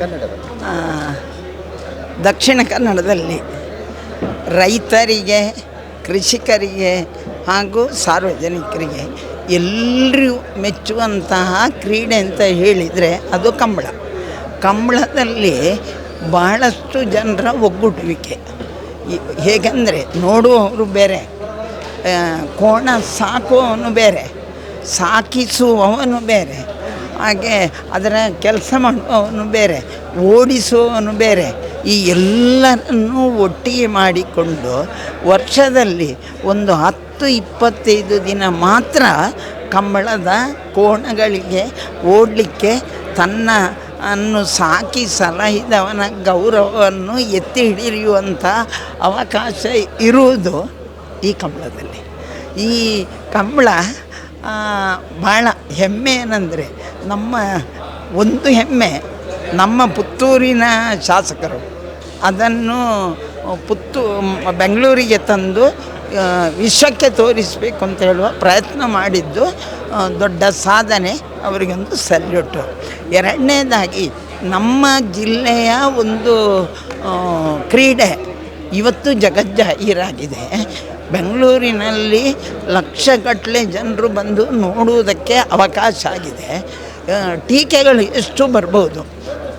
ಕನ್ನಡದಲ್ಲಿ? ದಕ್ಷಿಣ ಕನ್ನಡದಲ್ಲಿ ರೈತರಿಗೆ, ಕೃಷಿಕರಿಗೆ ಹಾಗೂ ಸಾರ್ವಜನಿಕರಿಗೆ ಎಲ್ಲರೂ ಮೆಚ್ಚುವಂತಹ ಕ್ರೀಡೆ ಅಂತ ಹೇಳಿದರೆ ಅದು ಕಂಬಳ. ಕಂಬಳದಲ್ಲಿ ಬಹಳಷ್ಟು ಜನರ ಒಗ್ಗೂಡುವಿಕೆ. ಹೇಗೆಂದರೆ ನೋಡುವವರು ಬೇರೆ, ಕೋಣ ಸಾಕುವವನು ಬೇರೆ, ಸಾಕಿಸುವವನು ಬೇರೆ, ಹಾಗೆ ಅದರ ಕೆಲಸ ಮಾಡುವವನು ಬೇರೆ, ಓಡಿಸುವವನು ಬೇರೆ. ಈ ಎಲ್ಲರನ್ನೂ ಒಟ್ಟಿಗೆ ಮಾಡಿಕೊಂಡು ವರ್ಷದಲ್ಲಿ ಒಂದು 10-25 ದಿನ ಮಾತ್ರ ಕಂಬಳದ ಕೋಣಗಳಿಗೆ ಓಡಲಿಕ್ಕೆ ತನ್ನನ್ನು ಸಾಕಿ ಸಲಹಿದವನ ಗೌರವವನ್ನು ಎತ್ತಿ ಹಿಡಿಯುವಂಥ ಅವಕಾಶ ಇರುವುದು ಈ ಕಂಬಳದಲ್ಲಿ. ಈ ಕಂಬಳ ಭಾಳ ಹೆಮ್ಮೆ ಏನಂದರೆ, ನಮ್ಮ ಒಂದು ಹೆಮ್ಮೆ ನಮ್ಮ ಪುತ್ತೂರಿನ ಶಾಸಕರು ಅದನ್ನು ಬೆಂಗಳೂರಿಗೆ ತಂದು ವಿಶ್ವಕ್ಕೆ ತೋರಿಸಬೇಕು ಅಂತ ಹೇಳುವ ಪ್ರಯತ್ನ ಮಾಡಿದ್ದು ದೊಡ್ಡ ಸಾಧನೆ, ಅವರಿಗೊಂದು ಸಲ್ಯೂಟು. ಎರಡನೇದಾಗಿ ನಮ್ಮ ಜಿಲ್ಲೆಯ ಒಂದು ಕ್ರೀಡೆ ಇವತ್ತು ಜಗಜ್ಜಾಹೀರಾಗಿದೆ. ಬೆಂಗಳೂರಿನಲ್ಲಿ ಲಕ್ಷಗಟ್ಟಲೆ ಜನರು ಬಂದು ನೋಡುವುದಕ್ಕೆ ಅವಕಾಶ ಆಗಿದೆ. ಟೀಕೆಗಳು ಎಷ್ಟು ಬರ್ಬೋದು,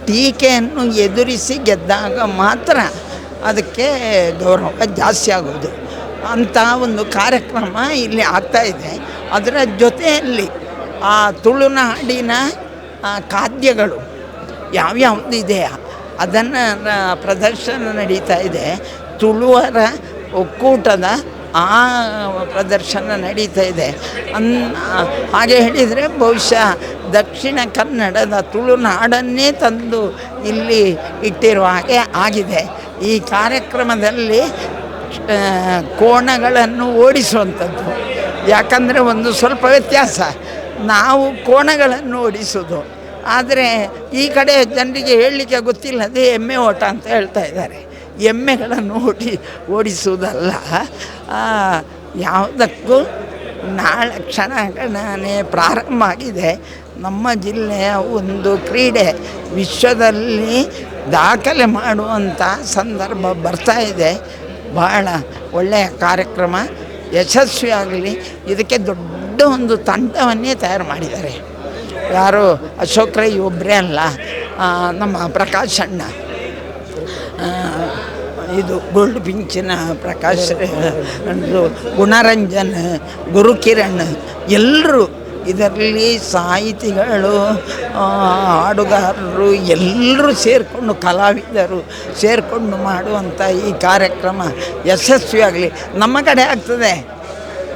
ಟೀಕೆಯನ್ನು ಎದುರಿಸಿ ಗೆದ್ದಾಗ ಮಾತ್ರ ಅದಕ್ಕೆ ಗೌರವ ಜಾಸ್ತಿ ಆಗೋದು. ಅಂಥ ಒಂದು ಕಾರ್ಯಕ್ರಮ ಇಲ್ಲಿ ಆಗ್ತಾಯಿದೆ. ಅದರ ಜೊತೆಯಲ್ಲಿ ಆ ತುಳುನಾಡಿನ ಖಾದ್ಯಗಳು ಯಾವ್ಯಾವುದಿದೆ ಅದನ್ನು ಪ್ರದರ್ಶನ ನಡೀತಾ ಇದೆ. ತುಳುವರ ಒಕ್ಕೂಟದ ಆ ಪ್ರದರ್ಶನ ನಡೀತಾ ಇದೆ. ಹಾಗೆ ಹೇಳಿದರೆ ಬಹುಶಃ ದಕ್ಷಿಣ ಕನ್ನಡದ ತುಳುನಾಡನ್ನೇ ತಂದು ಇಲ್ಲಿ ಇಟ್ಟಿರುವ ಹಾಗೆ ಆಗಿದೆ. ಈ ಕಾರ್ಯಕ್ರಮದಲ್ಲಿ ಕೋಣಗಳನ್ನು ಓಡಿಸುವಂಥದ್ದು. ಯಾಕಂದರೆ ಒಂದು ಸ್ವಲ್ಪ ವ್ಯತ್ಯಾಸ, ನಾವು ಕೋಣಗಳನ್ನು ಓಡಿಸೋದು, ಆದರೆ ಈ ಕಡೆ ಜನರಿಗೆ ಹೇಳಲಿಕ್ಕೆ ಗೊತ್ತಿಲ್ಲದೆ ಎಮ್ಮೆ ಓಟ ಅಂತ ಹೇಳ್ತಾ ಇದ್ದಾರೆ. ಎಮ್ಮೆಗಳನ್ನು ಓಡಿಸುವುದಲ್ಲ, ಯಾವುದಕ್ಕೂ ನಾಳೆ ಕ್ಷಣಗಣನೆ ಪ್ರಾರಂಭ ಆಗಿದೆ. ನಮ್ಮ ಜಿಲ್ಲೆಯ ಒಂದು ಕ್ರೀಡೆ ವಿಶ್ವದಲ್ಲಿ ದಾಖಲೆ ಮಾಡುವಂಥ ಸಂದರ್ಭ ಬರ್ತಾ ಇದೆ. ಬಹಳ ಒಳ್ಳೆಯ ಕಾರ್ಯಕ್ರಮ, ಯಶಸ್ವಿಯಾಗಲಿ. ಇದಕ್ಕೆ ದೊಡ್ಡ ಒಂದು ತಂಡವನ್ನೇ ತಯಾರು ಮಾಡಿದ್ದಾರೆ. ಯಾರು ಅಶೋಕ್ ರೈ ಒಬ್ಬರೇ ಅಲ್ಲ, ನಮ್ಮ ಪ್ರಕಾಶ್ ಅಣ್ಣ, ಇದು ಗೋಲ್ಡ್ ಪಿಂಚಿನ ಪ್ರಕಾಶ್, ಗುಣರಂಜನ್, ಗುರುಕಿರಣ್, ಎಲ್ಲರೂ ಇದರಲ್ಲಿ ಸಾಹಿತಿಗಳು, ಹಾಡುಗಾರರು ಎಲ್ಲರೂ ಸೇರಿಕೊಂಡು, ಕಲಾವಿದರು ಸೇರಿಕೊಂಡು ಮಾಡುವಂಥ ಈ ಕಾರ್ಯಕ್ರಮ ಯಶಸ್ವಿಯಾಗಲಿ. ನಮ್ಮ ಕಡೆ ಆಗ್ತದೆ,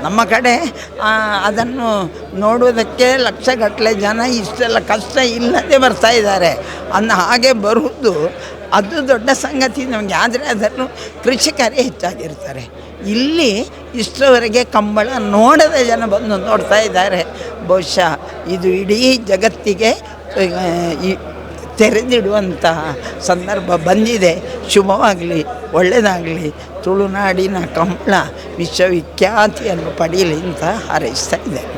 ನಮ್ಮ ಕಡೆ ಅದನ್ನು ನೋಡುವುದಕ್ಕೆ ಲಕ್ಷಗಟ್ಟಲೆ ಜನ ಇಷ್ಟೆಲ್ಲ ಕಷ್ಟ ಇಲ್ಲದೆ ಬರ್ತಾ ಇದ್ದಾರೆ. ಹಾಗೆ ಬರುವುದು ಅದು ದೊಡ್ಡ ಸಂಗತಿ ನಮಗೆ. ಆದರೆ ಅದನ್ನು ಕೃಷಿಕರೇ ಹೆಚ್ಚಾಗಿರ್ತಾರೆ. ಇಲ್ಲಿ ಇಷ್ಟರವರೆಗೆ ಕಂಬಳ ನೋಡದ ಜನ ಬಂದು ನೋಡ್ತಾ ಇದ್ದಾರೆ. ಬಹುಶಃ ಇದು ಇಡೀ ಜಗತ್ತಿಗೆ ತೆರೆದಿಡುವಂತಹ ಸಂದರ್ಭ ಬಂದಿದೆ. ಶುಭವಾಗಲಿ, ಒಳ್ಳೆಯದಾಗಲಿ. ತುಳುನಾಡಿನ ಕಂಬಳ ವಿಶ್ವವಿಖ್ಯಾತಿಯನ್ನು ಪಡೆಯಲಿ ಅಂತ ಹಾರೈಸ್ತಾ ಇದ್ದೇನೆ.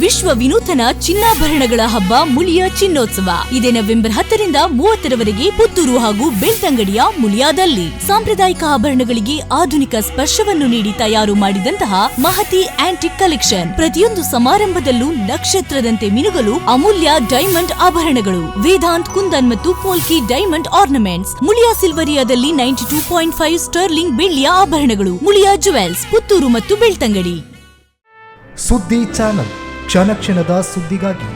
ವಿಶ್ವ ವಿನೂತನ ಚಿನ್ನಾಭರಣಗಳ ಹಬ್ಬ ಮುಳಿಯ ಚಿನ್ನೋತ್ಸವ ಇದೇ ನವೆಂಬರ್ 10ರಿಂದ 30ರವರೆಗೆ ಪುತ್ತೂರು ಹಾಗೂ ಬೆಳ್ತಂಗಡಿಯ ಮುಳಿಯಾದಲ್ಲಿ. ಸಾಂಪ್ರದಾಯಿಕ ಆಭರಣಗಳಿಗೆ ಆಧುನಿಕ ಸ್ಪರ್ಶವನ್ನು ನೀಡಿ ತಯಾರು ಮಾಡಿದಂತಹ ಮಹತಿ ಆಂಟಿಕ್ ಕಲೆಕ್ಷನ್. ಪ್ರತಿಯೊಂದು ಸಮಾರಂಭದಲ್ಲೂ ನಕ್ಷತ್ರದಂತೆ ಮಿನುಗಲು ಅಮೂಲ್ಯ ಡೈಮಂಡ್ ಆಭರಣಗಳು. ವೇದಾಂತ್, ಕುಂದನ್ ಮತ್ತು ಪೋಲ್ಕಿ ಡೈಮಂಡ್ ಆರ್ನಮೆಂಟ್ಸ್. ಮುಳಿಯಾ ಸಿಲ್ವರಿಯಾದಲ್ಲಿ 92.5 ಸ್ಟರ್ಲಿಂಗ್ ಬೆಳ್ಳಿಯ ಆಭರಣಗಳು. ಮುಳಿಯಾ ಜುವೆಲ್ಸ್, ಪುತ್ತೂರು ಮತ್ತು ಬೆಳ್ತಂಗಡಿ. ಸುದ್ದಿ ಚಾನಲ್, ಕ್ಷಣ ಕ್ಷಣದ ಸುದ್ದಿಗಾಗಿ.